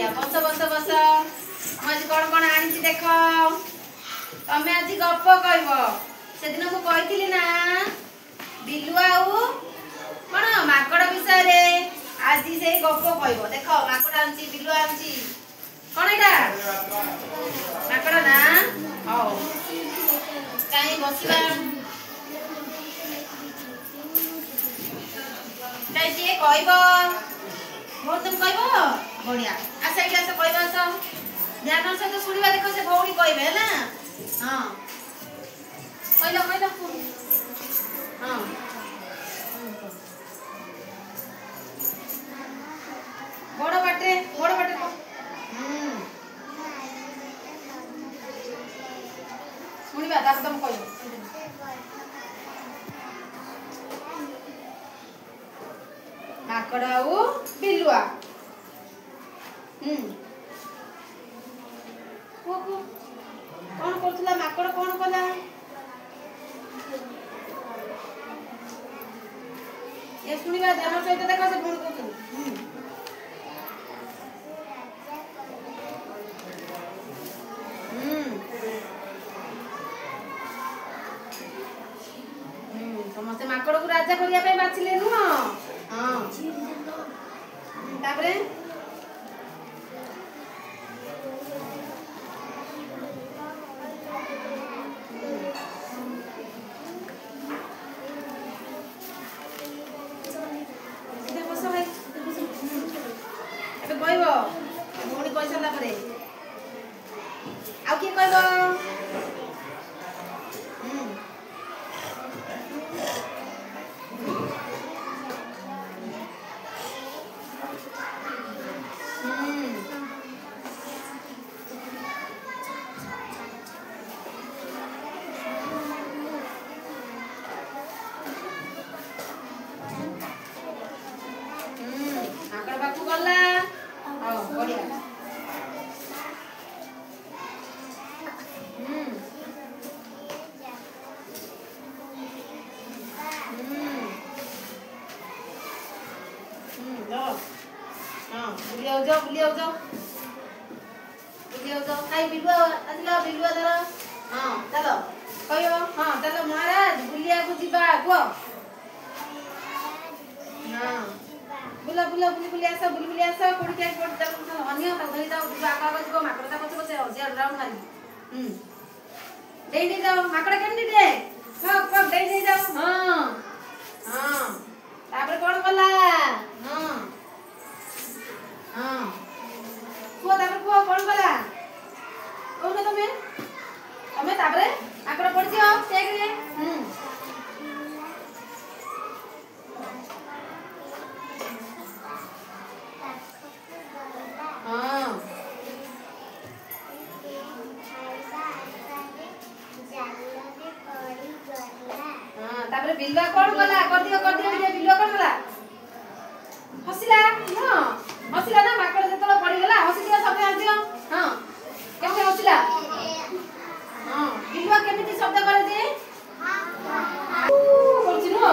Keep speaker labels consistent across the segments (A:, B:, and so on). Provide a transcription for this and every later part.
A: बढ़िया बस बस बस आज कौन आनी देख तमें आज गप कह से दिन मुझे कही ना बिलुआ कौन माकड़ विषय आज से गप कह देख माकड़ आनी बिलुआ आनी कौन यहाँ माकड़ ना हाँ कहीं बसवा कहीं कह बहुत तुम कह बढ़िया आस ये आस कह आस ध्यान सहित शुणा देख से भौणी कहे है हाँ कहल कहल हाँ बड़ बाटे शुणा तुम कह माकड़ आउ बिलुआ कौन करथुला माकड़ कौन कला ये सुनिबा ध्यान सहित देख से फोन करथु समस्त माकड़ को राजा करिया पे बाछिले नु हां तापरे भौणी कही सारा पर आउ किए कह बुलिया जाओ आई बिलुआ आसला बिलुआ दर हाँ चलो कहो हाँ चलो महाराज बुलिया को जीवा कह हाँ बुला बुला बुली बुली आस कोड़ी क्या अन्य धरी जाओ आग आग जीव माकड़ पचे पचे से राउंड मारी दे जाओ माकड़ केमती दे दे जाओ हाँ हाँ तापर कौन कला हाँ हाँ कुआ तापर कुआ कौन कला कौन तमें तमें तापरे माकड़ पड़छ चेक रे हाँ तापरे बिलुआ कौन कला कर दियो बिलुआ कौन कला हसिला हां हसिला ना माकड़ जतला पड़ी गला हसी दियो सब आ दियो हां केमते हसिला हां बिलुआ केमिति शब्द करे जे करछि नो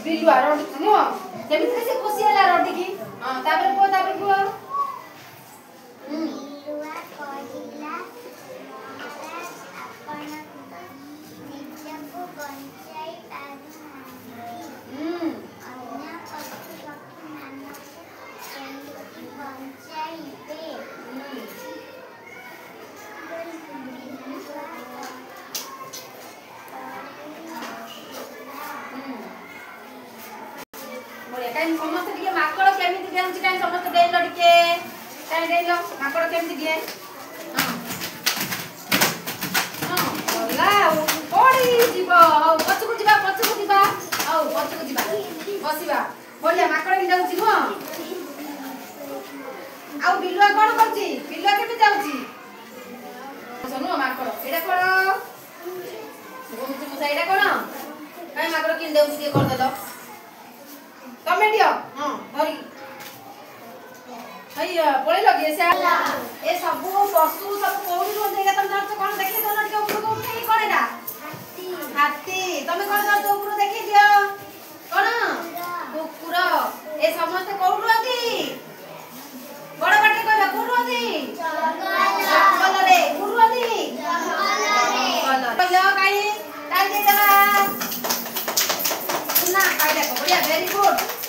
A: बिलुआ रडछि नो केमिति से खुशी हला रडी की हां तापर को बिलुआ कहिला अपन निजको बंचाई अन्य पशु पक्षी मानव केमिति बंचाइबे टाइम समस्त टिके माकड़ केमिति देउछि टाइम समस्त डेलो टिके टाइम डेलो माकड़ केमिति दिए हां हां बोला कोडी जीव पछकु जीवा आउ पछकु जीवा बसिबा बोलिया माकड़ कि जाउछि नो आउ बिलुआ कोन करछि बिलुआ केमिति जाउछि सुनो माकड़ एडा कोन गोमति मुसा एडा कोन काई माकड़ कि देउछि दिए कर देलो कमेडियो हां धरी हई पळे लगे से ए सब पशु सब कोडी रो देगा तुम जान कोन देखे तो लटके ऊपर को उठे कोन एडा हाथी तमे कोन जान तो ऊपर देखि दियो कोन कुकुर ए समस्त कोड रहती बड़ बाटे कहबा कोड रहती ताली दे दबा सुना पाइला को बढ़िया वेरी गुड